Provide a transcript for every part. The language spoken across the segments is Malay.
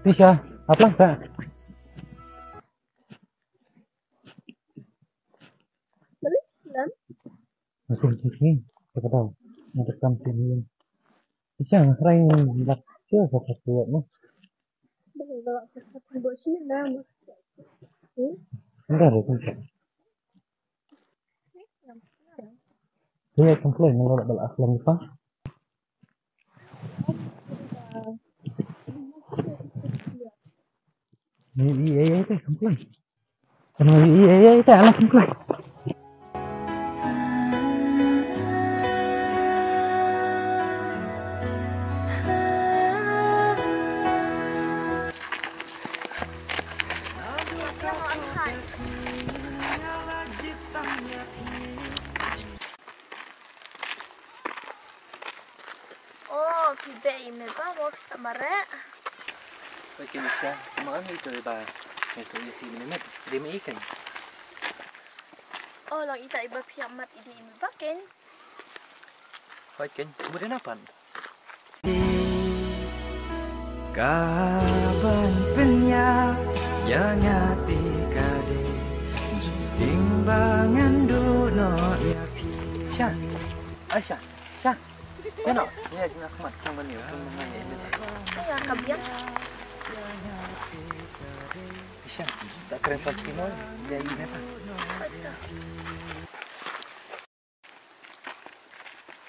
Bisa, apa enggak? Balik lan. Langsung sini, siapa tahu. Ngerekam sini. Bisa, sering bilang, siapa buat no? Balik bawa ke buat sini lah. Enggak ada, enggak. Dia komplain kalau ada aslam apa? Iya, itu komplain. Iya, itu anak komplain. Oh, pibe ime ba mo samare. Bikin siya, kumaan itu ba? Itu minit, dia may ikan. Oh, lang ita iba piamat idi ime ba ken. Bikin, kemudian apa? Kaban penyap yang hati kade timbangan duno yapi. Siya, Aisyah, siya. Yan o, yan na kumat kang baniw. Kaya kabiyak. Siya, tak keren pag Pinoy, dia ini pa.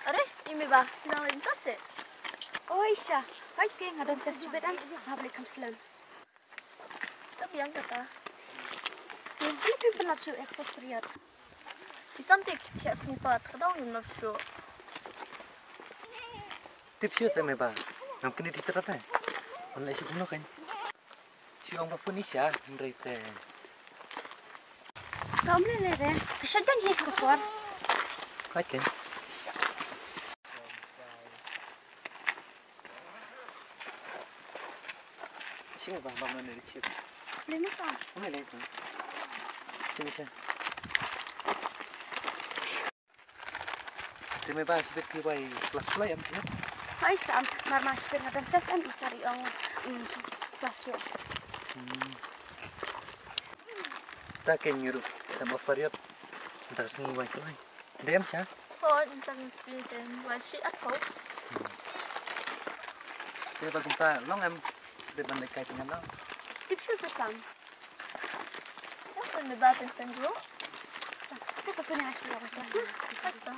Are, ime ba? Pinangin tase. Oh Isha, baik ke ngadon tes jubedan habli kamslan. Tapi yang kata, Itu pelap su ekspos period. isamtik tiak snipa terdang ime su. Tips yun sa may ba? Namkin dito rata. Wala siya puno kan. Siya ang bapun siya, hindi te. Kau mele re, kesadan ye kapor. Kahit kan. Siya ba ba man rin siya? Lima sa. Ano lang ito? Siya. May ba siya kiway plak-play am siya? Hai sam, marmas per ngadon tes an isari ang plasyo. Ta ken nyuruh sama variat. Entar sini wai tu ai. Dem siya? Oh, intang slitin. Washi ako. Siya ba kung ta long am de ban kay dengan long. Tipsyo sa sam. Yang ime ba tentang bro? Kasa punya asmo ang kelas na. Kata.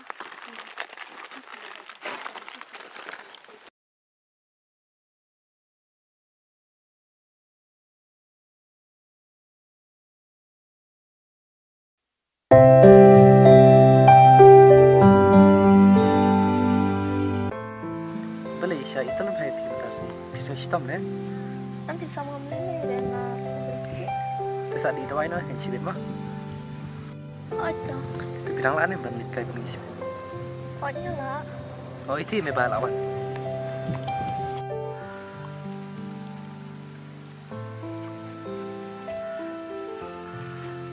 Beli siya itu lang happy mutasi. Pisau hitam ne. Nanti sama mene rena seperti. Terus di tawai no kan sibit mah. Ada. Tapi dang lan ban kay pengisi. Pokoknya lah. Oh itu may ba lawan.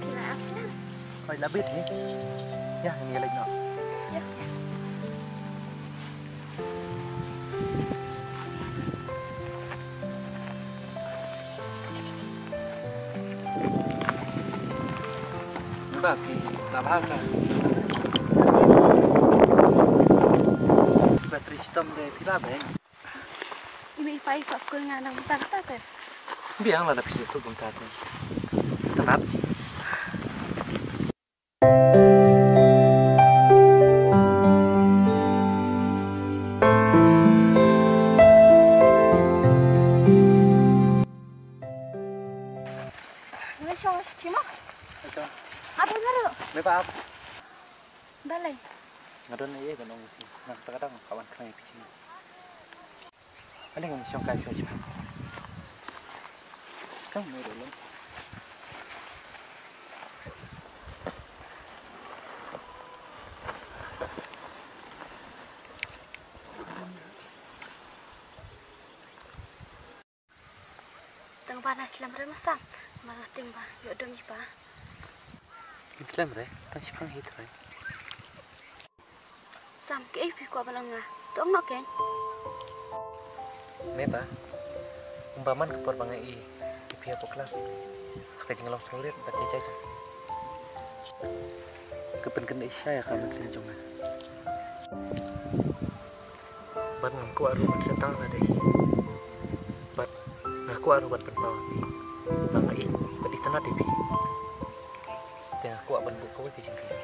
Kila aslan. Oi labit ni. Ya, ini lagi no. Ya. Bagi nabaka. Bateri sistem de pila beng. Imi pai pas ko nga nang tata te. Biang lah lapis itu bung tata. Tetap. Imi siya timo. Ito. Apa ngaro? May pa. Balay. Ngadon na iya ganong sih. Nah, kadang kawan kena kecil. Ada yang siyang kayo siya. Kang meron lang. bana Islam re masam. Malah timba yo demi ba. Islam re, tang sipang hit re. Sam ke pi ko balanga. Tong no ken. Meba, umpaman kepor bangai pihak kelas. Aku jangan langsung lihat baca jajan. Kepen kena isya ya kamu senjungan. Bat ngaku aru bat setang ada hi. Bat ngaku aru bat penbawa pi. Bangai bat istana depi. Dan aku akan buku di jengkel.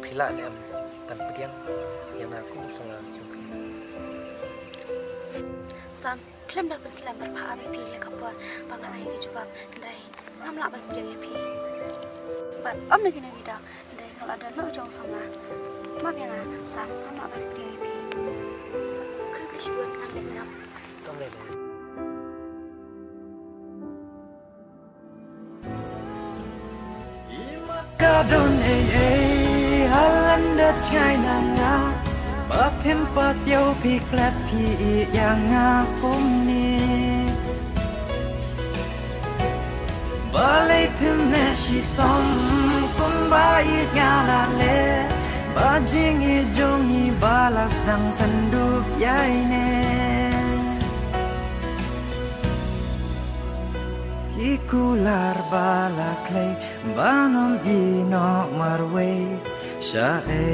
Pila ni am tanpa yang aku salah jengkel. Sam klem dah Islam berpa pi ya kapon bangai ni coba dai ngam la ban dia pi. Bat am lagi ni dah. Dai kalau ada lo jong sama. Ma biar Sam ngam la ban dia pi. Buat anda nak. Kamu leh. Kadon halanda China nga bapim pat yo pi klap pi yang ngapum ni balai pim me shi tom kun bai nyala le bajing i jongi balas nang penduk yai ne ikular balaklay banon gino marwe shae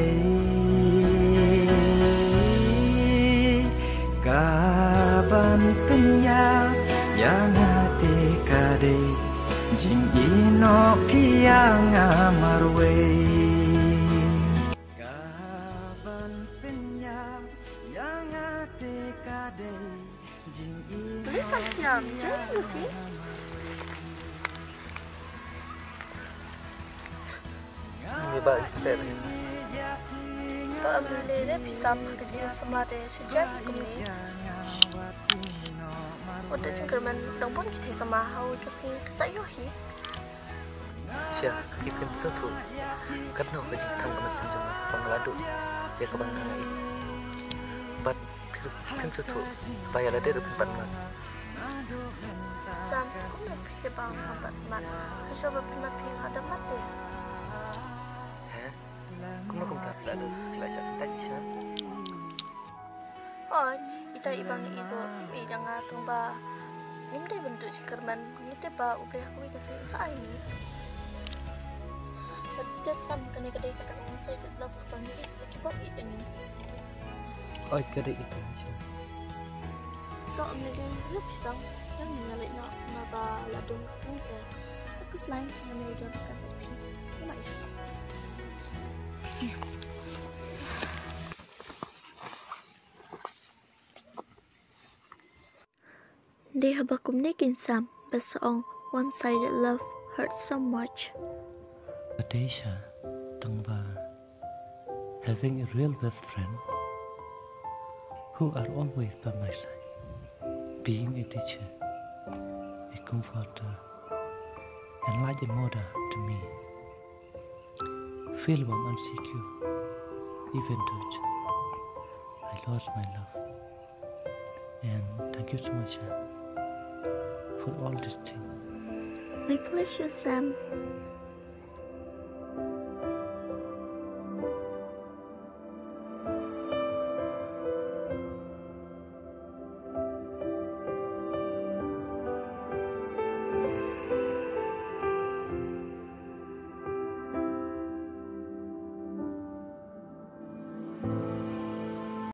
kaban penya yang hati kade jing ino piang marwe kaban penya yang hati kade jing ino Tulisan yang jadi lebih. Ini bah istilah. Tak ambil dia pisam kerja sama dia sejak kini. Untuk cengkerman dong pun kita sama hau kesini sayuhi. Siapa kita tu tu. Karena aku jadi tang kena senjung pengeladu. Dia ke bangga ini. But kan tu tu. Bayar ada depan bangun. Sam, aku nak pergi bang tempat mat. Aku coba pergi ada mati. Kung tak ada kelas tak bisa. Oh, ita ibang ibu, jangan tumba. Ini bentuk cengkerman. Ini tiba ubah aku kasi sa ini. Setiap sam kani kedai kata orang saya dalam waktu ini akibat ini. Oh, kedai itu bisa. Tak ambil dia pisang yang menyalip nak naba ladung kesini ke. Aku selain menyalip kan tapi mana itu? They have a communication Sam, but song one-sided love hurts so much. Adesha, Tangba, having a real best friend who are always by my side, being a teacher, a comforter, and like a mother to me. Feel warm and secure, even though I lost my love. And thank you so much for all these things. My pleasure, Sam.